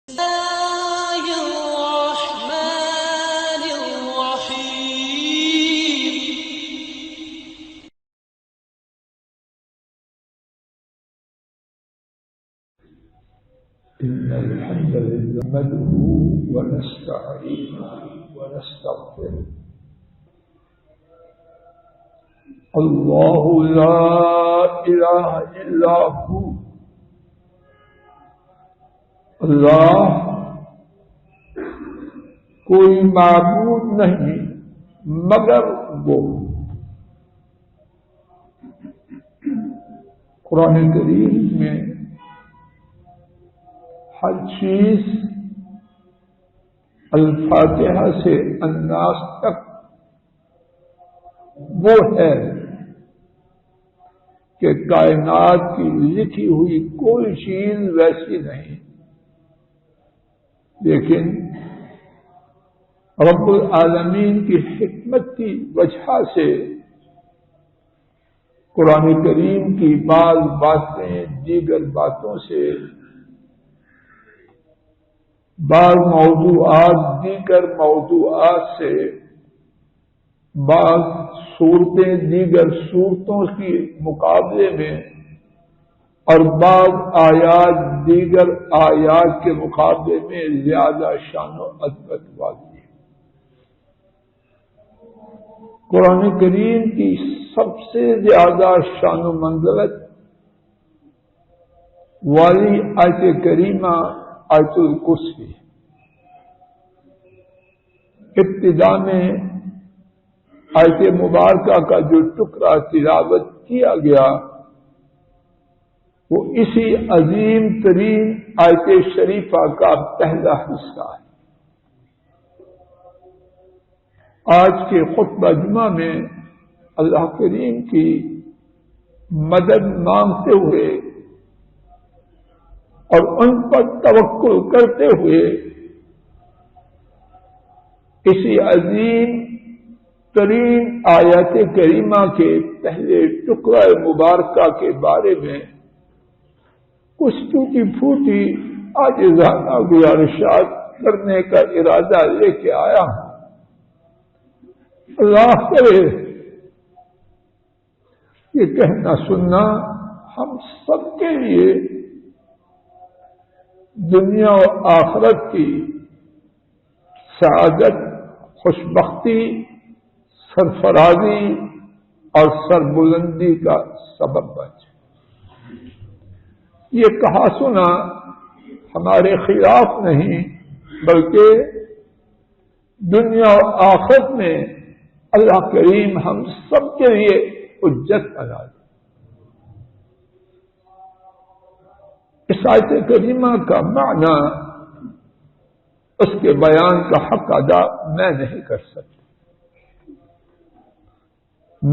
الله الرحمن الرحيم. إن الحمد لله نحمده ونستعينه ونستغفره. الله لا إله إلا هو. اللہ کوئی معبود نہیں مگر وہ. قرآن کریم میں ہر چیز الفاتحہ سے الناس تک وہ ہے کہ کائنات کی لکھی ہوئی کوئی چیز ویسی نہیں، لیکن رب العالمین کی حکمت کی وجہ سے قرآن کریم کی بعض باتیں دیگر باتوں سے، بعض موضوعات دیگر موضوعات سے، بعض صورتیں دیگر صورتوں کے مقابلے میں، اور بعض آیات دیگر آیات کے مقابلے میں زیادہ شان و عظمت والی ہے. قرآن کریم کی سب سے زیادہ شان و منزلت والی آیت کریمہ آیت الکرسی. ابتدا میں آیت مبارکہ کا جو ٹکڑا تلاوت کیا گیا وہ اسی عظیم ترین آیت شریفہ کا پہلا حصہ ہے. آج کے خطبہ جمعہ میں اللہ کریم کی مدد مانگتے ہوئے اور ان پر توکل کرتے ہوئے اسی عظیم ترین آیت کریمہ کے پہلے ٹکڑہ مبارکہ کے بارے میں کچھ ٹوٹی پھوٹی عاجزانہ گزارشات کرنے کا ارادہ لے کے آیا ہوں. اللہ کرے یہ کہنا سننا ہم سب کے لیے دنیا و آخرت کی سعادت، خوشبختی، سرفرازی اور سربلندی کا سبب بن جائے. یہ کہا سنا ہمارے خلاف نہیں، بلکہ دنیا و آخرت میں اللہ کریم ہم سب کے لیے حجت بنا دے. اس آیت کریمہ کا معنی، اس کے بیان کا حق ادا میں نہیں کر سکتا.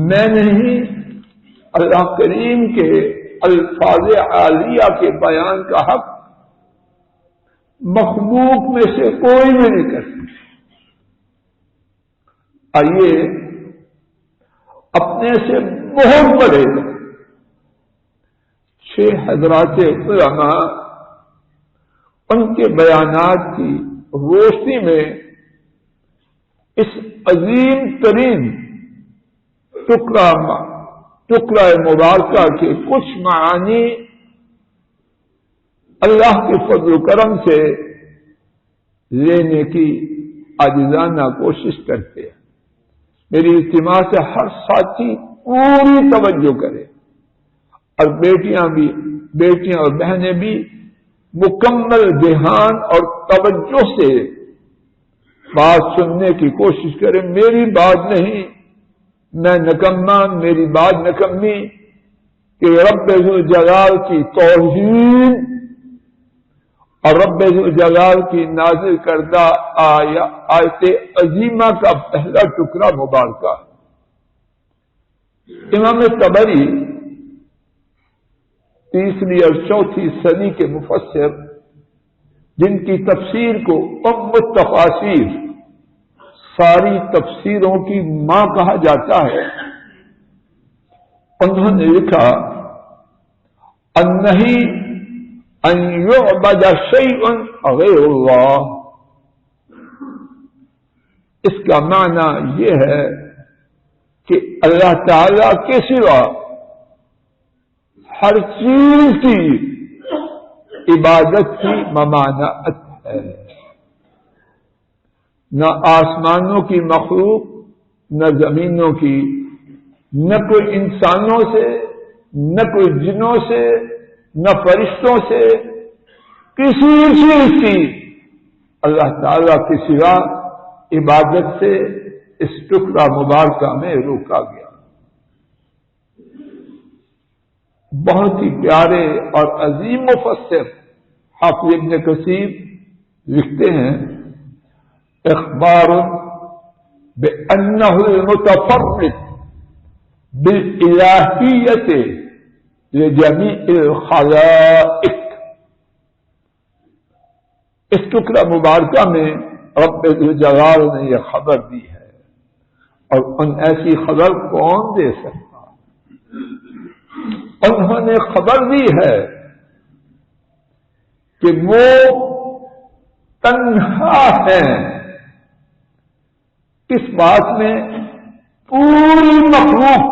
میں نہیں اللہ کریم کے الفاظ عالیہ کے بیان کا حق مخلوق میں سے کوئی نہیں کر سکتا. آئیے اپنے سے بہت بڑے 6 حضرات علماء ان کے بیانات کی روشنی میں اس عظیم ترین ٹکڑہ مبارکہ کے کچھ معانی اللہ کے فضل و کرم سے لینے کی عاجزانہ کوشش کرتے ہیں. میری التماس سے ہر ساتھی پوری توجہ کرے، اور بیٹیاں اور بہنیں بھی مکمل دھیان اور توجہ سے بات سننے کی کوشش کریں. میری بات نہیں، میں نکما، میری بات نکمی کہ رب ذوالجلال کی توحید اور رب ذوالجلال کی نازل کردہ آیت عظیمہ کا پہلا ٹکڑا مبارکہ. امام طبری 3 اور 4 صدی کے مفسر، جن کی تفسیر کو ام التفاسیر، ساری تفسیروں کی ماں کہا جاتا ہے، انہوں نے لکھا النہی ان يعبد شيء غير اللہ، اس کا معنی یہ ہے کہ اللہ تعالی کے سوا ہر چیز کی عبادت کی ممانعت ہے. نہ آسمانوں کی مخلوق، نہ زمینوں کی، نہ کوئی انسانوں سے، نہ کوئی جنوں سے، نہ فرشتوں سے، کسی چیز کی اللہ تعالی کے سوا عبادت سے اس ٹکڑا مبارکہ میں روکا گیا. بہت ہی پیارے اور عظیم مفسر حافظ ابن کثیر لکھتے ہیں اخبار بأنه المتفرد بالالہیت لجمیع الخلائق. اس ٹکڑا مبارکہ میں رب ذوالجلال نے یہ خبر دی ہے، اور ان ایسی خبر کون دے سکتا؟ انہوں نے خبر دی ہے کہ وہ تنہا ہیں کس بات میں؟ پوری مخلوق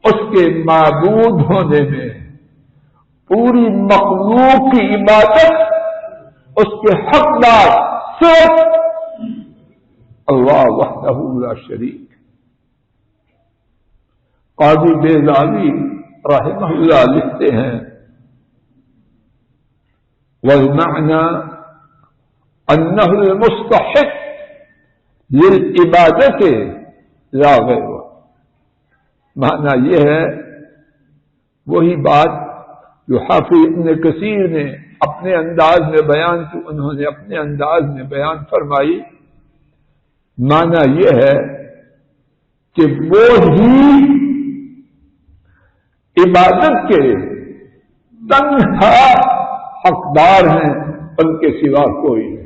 اس کے معبود ہونے میں، پوری مخلوق کی عبادت اس کے حقدار صرف اللہ وحدہ لا شریک. قاضی بیضاوی رحمہ اللہ لکھتے ہیں والمعنى أنه المستحق للعبادة لا غیر. معنی یہ ہے وہی بات جو حافظ ابن کثیر نے اپنے انداز میں بیان کی، انہوں نے اپنے انداز میں بیان فرمائی. معنی یہ ہے کہ وہ ہی عبادت کے تنہا حقدار ہیں، ان کے سوا کوئی نہیں.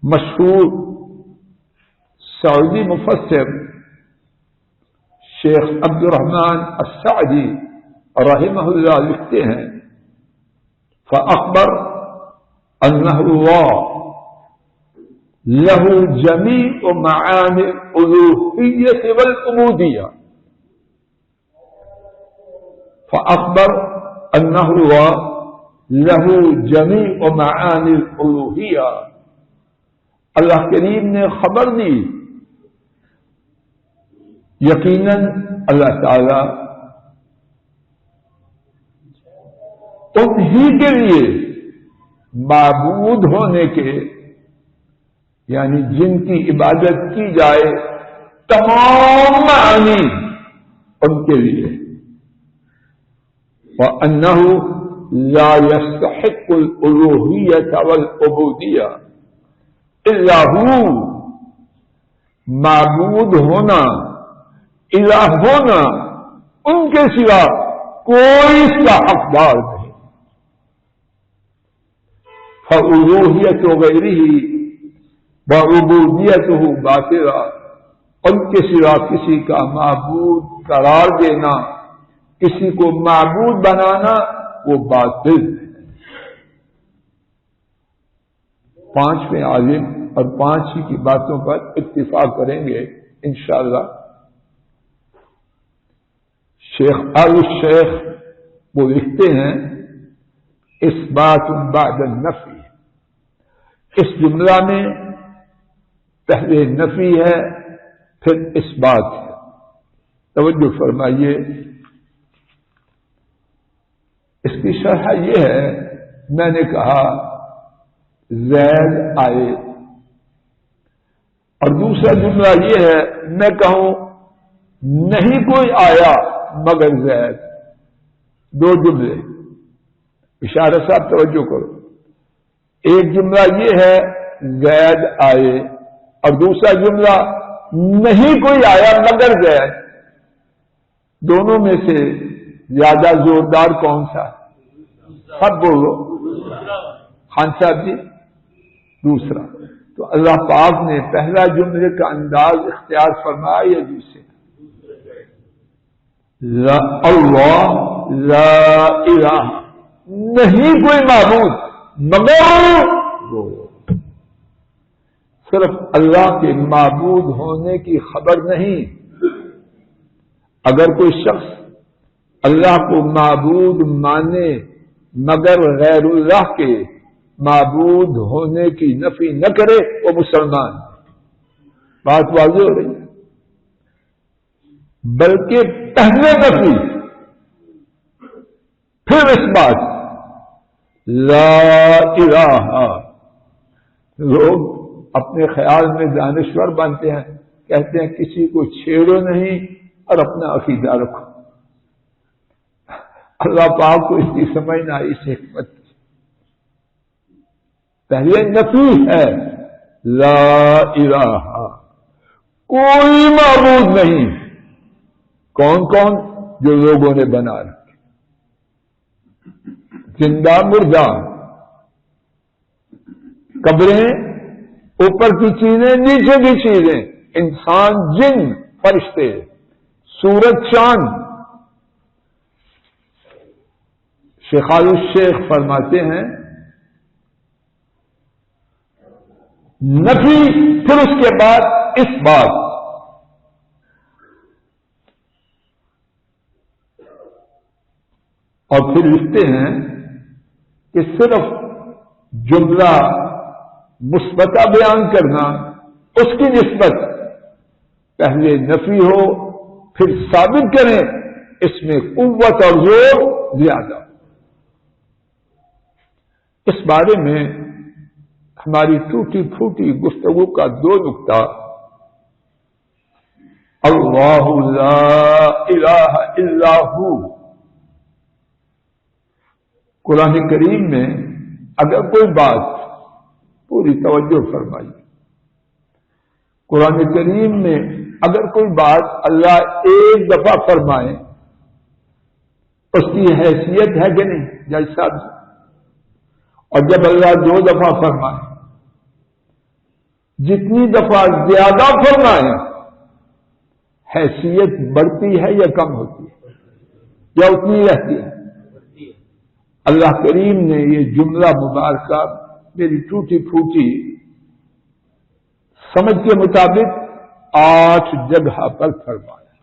مشہور سعودی مفسر شیخ عبد الرحمن السعدی رحمہ اللہ لکھتے ہیں فأخبر أنه الله له جميع معاني الألوهية والعبودية. فأخبر أنه الله له جميع معاني الألوهية. اللہ کریم نے خبر دی یقیناً اللہ تعالی انہی کے لیے معبود ہونے کے، یعنی جن کی عبادت کی جائے، تمام معنی ان کے لیے. وَأَنَّهُ لَا يَسْتَحِقُّ الْأُلُوهِيَّةَ وَالْعُبُودِيَّةَ الا ہو. معبود ہونا، الہ ہونا، ان کے سوا کوئی اس کا حقدار نہیں. فَأُلُوهِيَّةُ غَيْرِهِ وَعُبُودِيَّتُهُ بَاطِلَةٌ. ان کے سوا کسی کا معبود قرار دینا، کسی کو معبود بنانا، وہ باطل ہے. پانچویں عالم اور پانچ ہی کی باتوں پر اتفاق کریں گے انشاءاللہ. شیخ الشیخ وہ لکھتے ہیں اثبات بعد النفی. اس جملہ میں پہلے نفی ہے پھر اثبات ہے. توجہ فرمائیے. اس کی شرح یہ ہے، میں نے کہا زید آئے، اور دوسرا جملہ یہ ہے میں کہوں نہیں کوئی آیا مگر زید. دو جملے. اشارہ صاحب توجہ کرو. ایک جملہ یہ ہے زید آئے، اور دوسرا جملہ نہیں کوئی آیا مگر زید. دونوں میں سے زیادہ زوردار کون سا؟ سب بولو. خان صاحب جی. دوسرا. تو اللہ پاک نے پہلا جملے کا انداز اختیار فرمایا یا دوسرے؟ اللہ لا الہ، نہیں کوئی معبود مگر وہ۔ صرف اللہ کے معبود ہونے کی خبر نہیں، اگر کوئی شخص اللہ کو معبود مانے مگر غیر اللہ کے معبود ہونے کی نفی نہ کرے وہ مسلمان، بات واضح ہو رہی ہے۔ بلکہ پہلے نفی پھر اس بات لا الہ۔ لوگ اپنے خیال میں دانشور بنتے ہیں، کہتے ہیں کسی کو چھیڑو نہیں اور اپنا عقیدہ رکھو۔ اللہ پاک کو اس کی سمجھ نہ آئی، اس حکمت کی۔ پہلے نفی ہے لا الہ، کوئی معبود نہیں۔ کون کون؟ جو لوگوں نے بنا رکھے، زندہ مردہ، قبریں، اوپر کی چیزیں، نیچے کی چیزیں، انسان، جن، فرشتے، سورج، چاند۔ شیخ الشیخ فرماتے ہیں نفی پھر اس کے بعد اس بات، اور پھر لکھتے ہیں کہ صرف جملہ مثبتہ بیان کرنا، اس کی نسبت پہلے نفی ہو پھر ثابت کریں، اس میں قوت اور زور زیادہ۔ اس بارے میں ہماری ٹوٹی پھوٹی گفتگو کا دو نقطہ، اللہ لا الہ الا ہو۔ قرآن کریم میں اگر کوئی بات، پوری توجہ فرمائیے، قرآن کریم میں اگر کوئی بات اللہ ایک دفعہ فرمائے اس کی حیثیت ہے کہ نہیں؟ جج صاحب، اور جب اللہ دو دفعہ فرمائے، جتنی دفعہ زیادہ فرمائے حیثیت بڑھتی ہے یا کم ہوتی ہے یا اتنی رہتی ہے؟ اللہ کریم نے یہ جملہ مبارکہ میری ٹوٹی پھوٹی سمجھ کے مطابق 8 جگہ پر فرمایا۔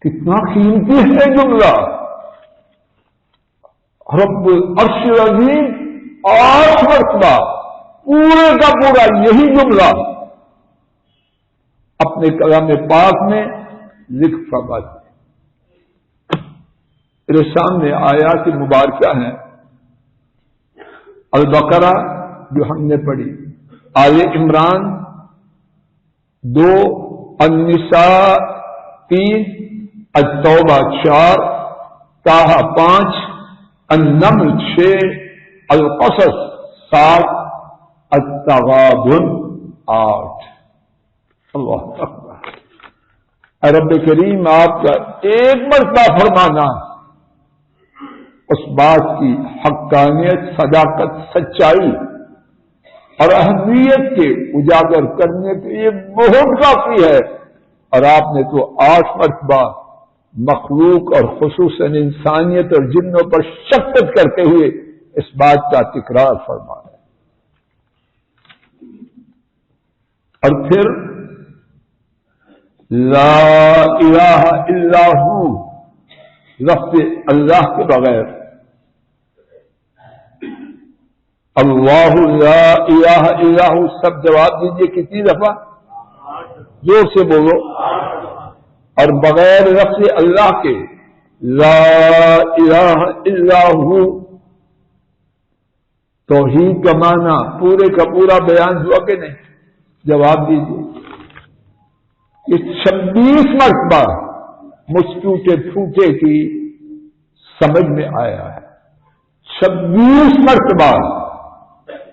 کتنا قیمتی ہے جملہ! رب العرش العظیم 8 مرتبہ پورے کا پورا یہی جملہ اپنے کلام پاک میں لکھ فرماتے۔ میرے سامنے آیات مبارکہ ہیں، البقرہ جو ہم نے پڑھی، آل عمران 2، النساء 3، التوبہ 4، طٰہٰ 5، النمل 6، القصص 7، التغابن 8۔ اللہ اکبر! اے رب کریم، آپ کا ایک مرتبہ فرمانا اس بات کی حقانیت، صداقت، سچائی اور اہمیت کے اجاگر کرنے کے لیے بہت کافی ہے، اور آپ نے تو 8 مرتبہ مخلوق اور خصوصاً انسانیت اور جنوں پر شفقت کرتے ہوئے اس بات کا تکرار فرمایا۔ اور پھر لا الہ الا ہو، لفظ اللہ کے بغیر، اللہ لا الہ الا ہو، سب جواب دیجئے کتنی دفعہ؟ زور سے بولو۔ اور بغیر لفظ اللہ کے لا الہ الا ہو، توحید کا معنی پورے کا پورا بیان ہوا کہ نہیں؟ جواب دیجئے۔ یہ 26 مرتبہ مجھ ٹوٹے پھوٹے کی سمجھ میں آیا ہے۔ 26 مرتبہ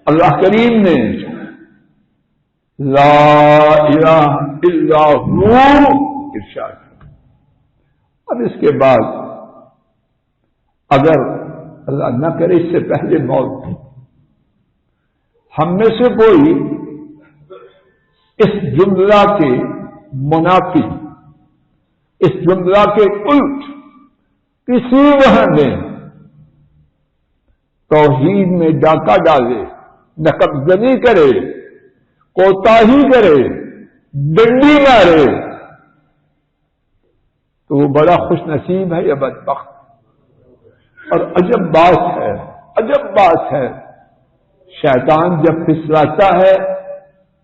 اللہ کریم نے لا الہ الا ہو ارشاد کیا۔ اب اس کے بعد اگر اللہ نہ کرے اس سے پہلے موت، ہم میں سے کوئی اس جملہ کے منافی، اس جملہ کے الٹ کسی وہاں میں توحید میں ڈاکہ ڈالے، نقب زنی کرے، کوتاہی کرے، ڈنڈی مارے، تو وہ بڑا خوش نصیب ہے یا بدبخت؟ اور عجب بات ہے شیطان جب پھسلاتا ہے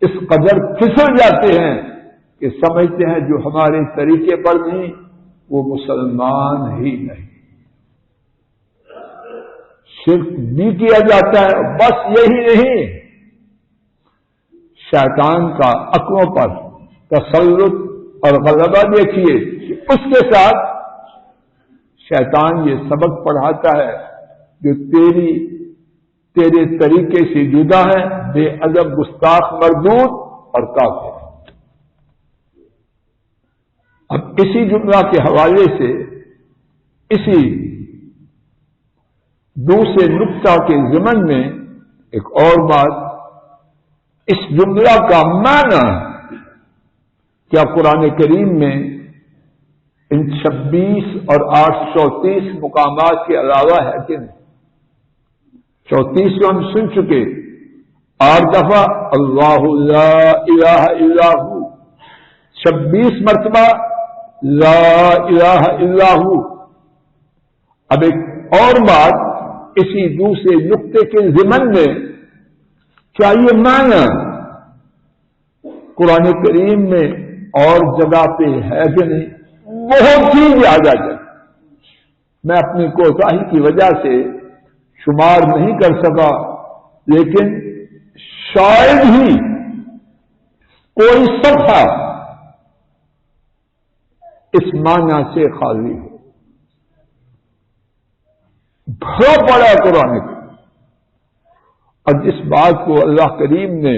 اس قدر پھسل جاتے ہیں کہ سمجھتے ہیں جو ہمارے طریقے پر نہیں وہ مسلمان ہی نہیں۔ شرک بھی کیا جاتا ہے، بس یہی نہیں، شیطان کا عقلوں پر تسلط اور غلبہ دیکھیے کہ اس کے ساتھ شیطان یہ سبق پڑھاتا ہے جو تیرے طریقے سے جدا ہے، بے ادب، گستاخ، مردود اور کافر۔ اب اسی جملہ کے حوالے سے اسی دوسرے نقطہ کے ضمن میں ایک اور بات، اس جملہ کا معنی کیا قرآن کریم میں ان 26 اور 834 مقامات کے علاوہ ہے کہ نہیں؟ 34 کو ہم سن چکے، 8 دفعہ اللہ لا الہ الا ہو، 26 مرتبہ لا الہ الا ہو۔ اب ایک اور بات اسی دوسرے نقطے کے ضمن میں، کیا یہ معنی قرآن کریم میں اور جگہ پہ ہے کہ نہیں؟ بہت ہی زیادہ جگہ، میں اپنی کوتاہی کی وجہ سے شمار نہیں کر سکا، لیکن شاید ہی کوئی صفحہ اس معنی سے خالی ہو۔ بہت بڑا قرآن ہے، اور جس بات کو اللہ کریم نے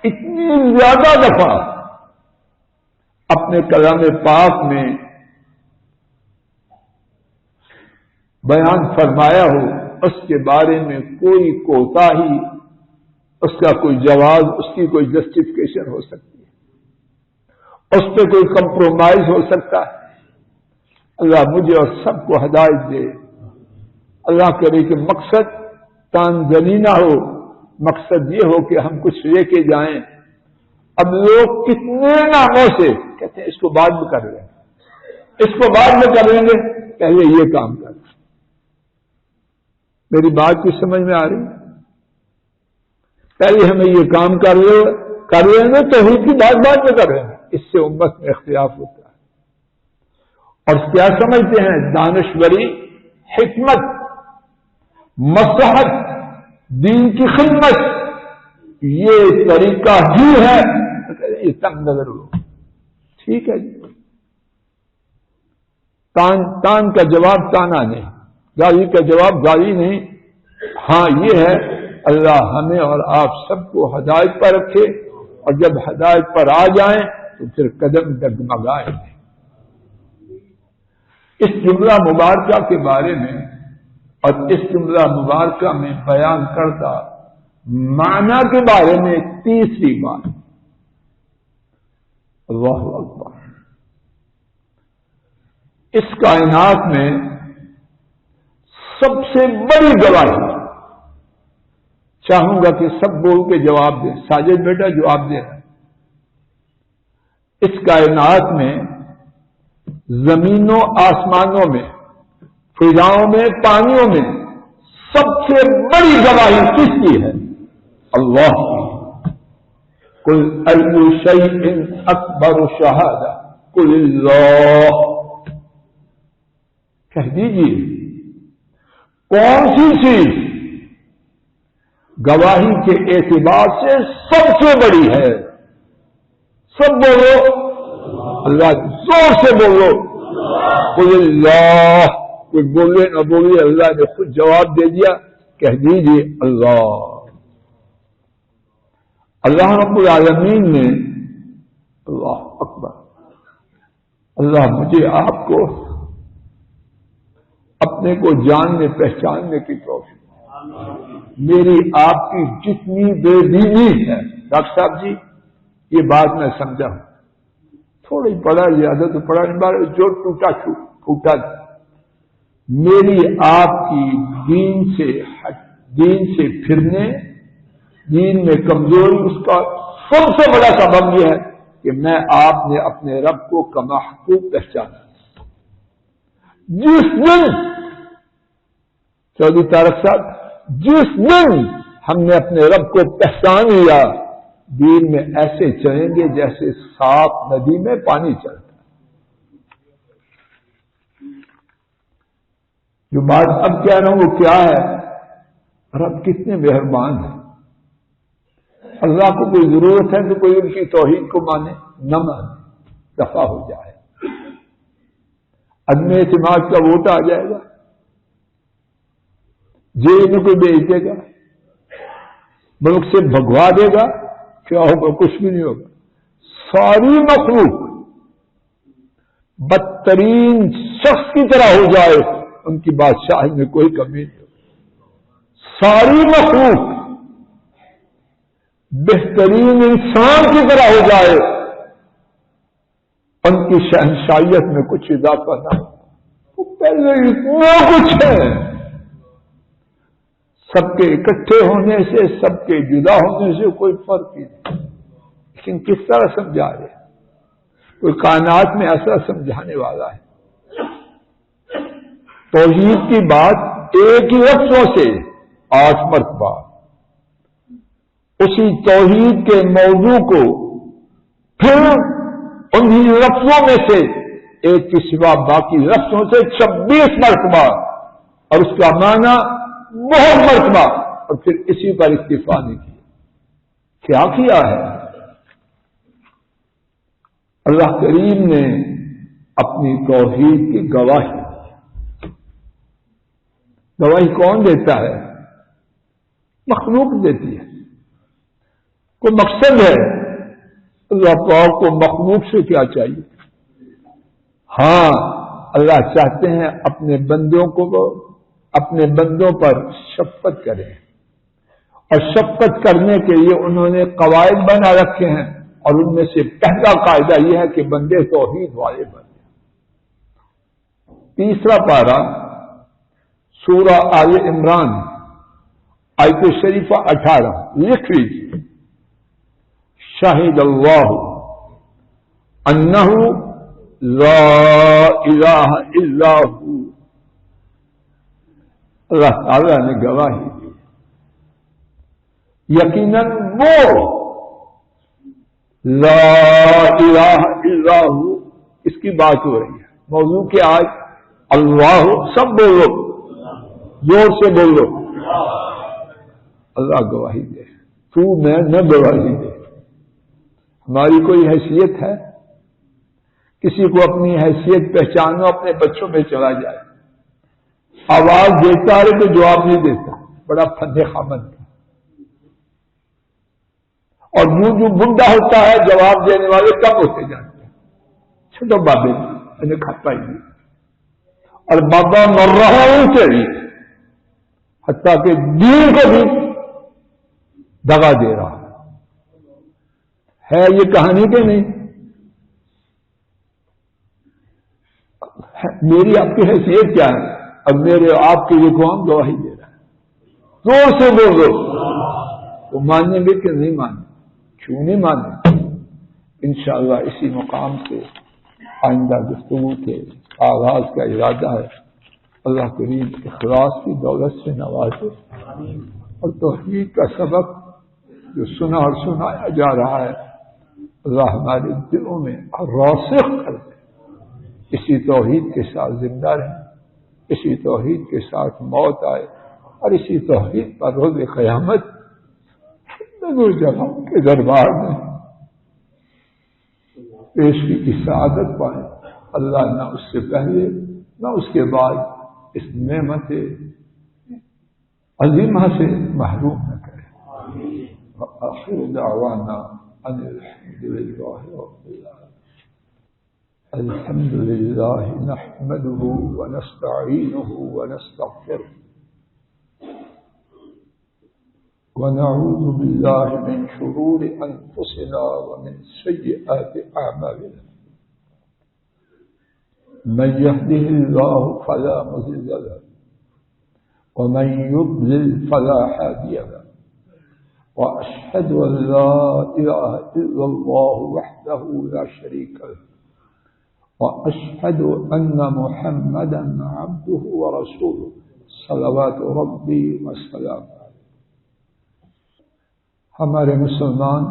اتنی زیادہ دفعہ اپنے کلام پاک میں بیان فرمایا ہو، اس کے بارے میں کوئی کوتاہی، اس کا کوئی جواز، اس کی کوئی جسٹیفیکیشن ہو سکتی ہے، اس پہ کوئی کمپرومائز ہو سکتا ہے۔ اللہ مجھے اور سب کو ہدایت دے۔ اللہ کرے کہ مقصد تانزنی نہ ہو، مقصد یہ ہو کہ ہم کچھ لے کے جائیں۔ اب لوگ کتنے ناموں سے کہتے ہیں اس کو بعد میں کر لیں گے، اس کو بعد میں کر لیں گے، پہلے یہ کام کر لیں۔ میری بات کچھ سمجھ میں آ رہی؟ پہلے ہمیں یہ کام کر لیں گے، توحید کی بات بعد میں کر لیں گے۔ اس سے امت میں اختلاف ہوتا ہے۔ اور کیا سمجھتے ہیں؟ دانشوری، حکمت، مصلحت، دین کی خدمت، یہ طریقہ ہی ہے۔ یہ تنگ نظر ہو، ٹھیک ہے جی، تان کا جواب تانا نہیں، گالی کا جواب گالی نہیں۔ ہاں یہ ہے اللہ ہمیں اور آپ سب کو ہدایت پر رکھے، اور جب ہدایت پر آ جائیں تو پھر قدم ڈگمگائیں۔ اس جملہ مبارکہ کے بارے میں اور اس جملہ مبارکہ میں بیان کردہ معنی کے بارے میں تیسری بات، اللہ اکبر، اس کائنات میں سب سے بڑی گواہی، چاہوں گا کہ سب بول کے جواب دیں۔ ساجد بیٹا جواب دے۔ اس کائنات میں زمینوں آسمانوں میں، فضاؤں میں، پانیوں میں سب سے بڑی گواہی کس کی ہے؟ اللہ کی۔ قل ای شیء اکبر شہادہ قل اللہ، کہہ دیجیے کون سی چیز گواہی کے اعتبار سے سب سے بڑی ہے؟ سب بولو، اللہ، زور سے بولو، قل اللہ۔ کوئی بولے نہ بولے، اللہ نے خود جواب دے دیا، کہہ دیجیے اللہ۔ اللہ رب العالمین نے، اللہ اکبر، اللہ مجھے آپ کو اپنے کو جاننے پہچاننے کی توفیق، میری آپ کی جتنی بے دینی ہے، ڈاکٹر صاحب جی یہ بات میں سمجھا ہوں، تھوڑی پڑا زیادہ تو پڑا نہیں، بار جو ٹوٹا پھوٹا میری آپ کی دین سے پھرنے، دین میں کمزوری، اس کا سب سے بڑا سبب یہ ہے کہ میں آپ نے اپنے رب کو کمحقوق پہچانا۔ جس دن چودھری طارق صاحب، جس دن ہم نے اپنے رب کو پہچان لیا، دین میں ایسے چلیں گے جیسے صاف ندی میں پانی چلتا ہے۔ جو بات اب کہہ رہا ہوں وہ کیا ہے؟ رب کتنے مہربان ہیں۔ اللہ کو کوئی ضرورت ہے تو کوئی ان کی توحید کو مانے، نہ مانے، دفع ہو جائے، عدم اعتماد کا ووٹ آ جائے گا، جیل میں کوئی بھیج دے گا، ملک سے بھگوا دے گا، کیا ہوگا؟ کچھ بھی نہیں ہوگا۔ ساری مخلوق بدترین شخص کی طرح ہو جائے، ان کی بادشاہی میں کوئی کمی نہیں ہوگی۔ ساری مخلوق بہترین انسان کی طرح ہو جائے، ان کی شہنشاہیت میں کچھ اضافہ نہ ہو۔ تو پہلے اتنا کچھ ہے، سب کے اکٹھے ہونے سے، سب کے جدا ہونے سے کوئی فرق ہی نہیں، لیکن کس طرح سمجھا رہے؟ کوئی کائنات میں ایسا سمجھانے والا ہے؟ توحید کی بات ایک ہی لفظوں سے 8 مرتبہ، اسی توحید کے موضوع کو پھر انہی لفظوں میں سے ایک کے سوا باقی لفظوں سے 26 مرتبہ، اور اس کا معنی بہت مرتبہ، اور پھر اسی پر اکتفا نہیں کیا کیا ہے؟ اللہ کریم نے اپنی توحید کی گواہی کون دیتا ہے؟ مخلوق دیتی ہے۔ کوئی مقصد ہے؟ اللہ پاک کو مخلوق سے کیا چاہیے؟ ہاں، اللہ چاہتے ہیں اپنے بندوں پر شفقت کریں، اور شفقت کرنے کے لیے انہوں نے قواعد بنا رکھے ہیں، اور ان میں سے پہلا قاعدہ یہ ہے کہ بندے توحید والے بنے۔ 3 پارہ سورہ آل عمران آیت شریفہ 18 لکھ لیجیے۔ شاہد اللہ انہ لا الہ الا ہو، اللہ تعالی نے گواہی دی، یقیناً وہ لا الہ الا ہو، اس کی بات ہو رہی ہے۔ موضوع کیا آج؟ اللہ، سب بولو، زور سے بولو، اللہ گواہی دے، تو میں نہ گواہی دے۔ ہماری کوئی حیثیت ہے؟ کسی کو اپنی حیثیت پہچانو، اپنے بچوں میں چلا جائے، آواز دیتا ہے تو جواب نہیں دیتا، بڑا فن خامن کا، اور جو بڈھا ہوتا ہے جواب دینے والے کم ہوتے جاتے ہیں۔ چھوٹو بابے نے کھاتا ہی نہیں، اور بابا مر رہا ہوں چاہیے، حتیٰ کہ دین کو بھی دغا دے رہا ہے۔ یہ کہانی کہ نہیں؟ میری آپ کی حیثیت کیا ہے؟ اب میرے آپ کے لیے کون گواہی دے رہا ہے؟ زور سے بولو، تو مانیں گے کہ نہیں مانیں؟ کیوں نہیں مانیں؟ انشاءاللہ اسی مقام سے آئندہ گفتگو کے آغاز کا ارادہ ہے۔ اللہ کریم اخلاص کی دولت سے نوازے، اور توحید کا سبق جو سنا اور سنایا جا رہا ہے، اللہ ہمارے دلوں میں راسخ کر دے، اسی توحید کے ساتھ زندہ رہیں، اسی توحید کے ساتھ موت آئے، اور اسی توحید پر روز قیامت جہاں کے دربار میں پیشگی کی سعادت پائیں۔ اللہ نہ اس سے پہلے نہ اس کے بعد اس نعمت عظیمہ سے محروم نہ کرے۔ وآخر دعوانا ان الحمد للہ رب العالمین۔ الحمد للہ نحمده ونستعینه ونستغفره ونعوذ باللہ من شرور انفسنا ومن سیئات اعمالنا، من يهده الله فلا مضل له ومن يضلل فلا هادي له وأشهد أن لا إله إلا الله وحده لا شريك له وأشهد أن محمدا عبده ورسوله صلوات ربي وسلامه. ہمارے مسلمان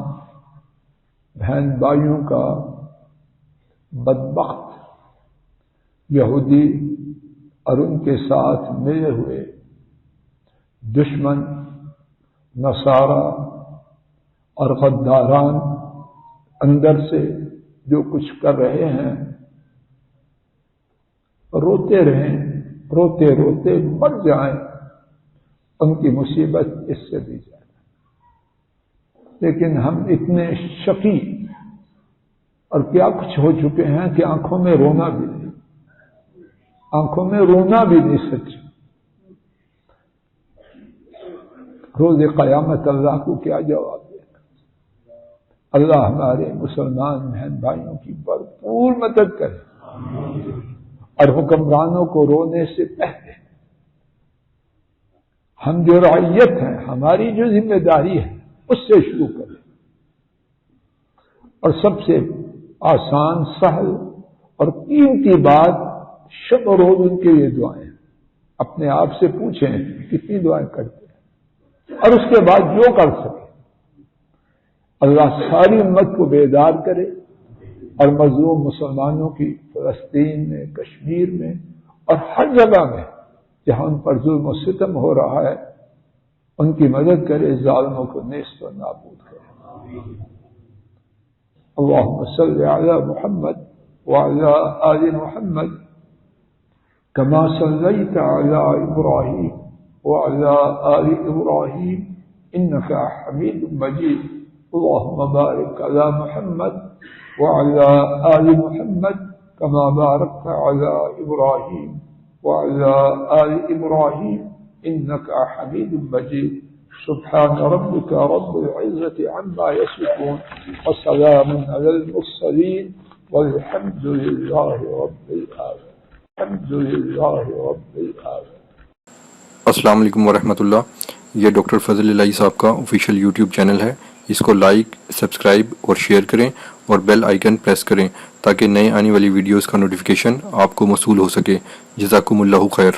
بہن بھائیوں کا بدبخت یہودی اور ان کے ساتھ ملے ہوئے دشمن نصارہ اور غداران اندر سے جو کچھ کر رہے ہیں، روتے رہیں، روتے روتے مر جائیں، ان کی مصیبت اس سے بھی جائے. لیکن ہم اتنے شقی اور کیا کچھ ہو چکے ہیں کہ آنکھوں میں رونا بھی نہیں، آنکھوں میں رونا بھی نہیں سچ. روز قیامت اللہ کو کیا جواب دے گا؟ اللہ ہمارے مسلمان بہن بھائیوں کی بھرپور مدد کرے اور حکمرانوں کو رونے سے پہلے ہم جو رعیت ہیں، ہماری جو ذمہ داری ہے، اس سے شروع کریں. اور سب سے آسان، سہل اور قیمتی بات شب و روز ان کے لیے دعائیں. اپنے آپ سے پوچھیں کتنی دعائیں کرتے ہیں، اور اس کے بعد جو کر سکے اللہ ساری امت کو بیدار کرے اور مظلوم مسلمانوں کی فلسطین میں، کشمیر میں اور ہر جگہ میں جہاں ان پر ظلم و ستم ہو رہا ہے ان کی مدد کرے، ظالموں کو نیست و نابود کرے. اللهم صل على محمد وعلى آل محمد كما صليت على إبراهيم وعلى آل إبراهيم إنك حميد مجيد. اللهم بارك على محمد وعلى آل محمد كما باركت على إبراهيم وعلى آل إبراهيم إنك حميد مجيد. سبحان ربك رب العزة عما يصفون وسلام على المرسلين والحمد لله رب العالمين. الحمد لله رب العالمين. السلام علیکم ورحمۃ اللہ. یہ ڈاکٹر فضل الہی صاحب کا آفیشیل یوٹیوب چینل ہے. اس کو لائک، سبسکرائب اور شیئر کریں اور بیل آئیکن پریس کریں تاکہ نئے آنے والی ویڈیوز کا نوٹیفیکیشن آپ کو موصول ہو سکے. جزاکم اللہ خیر.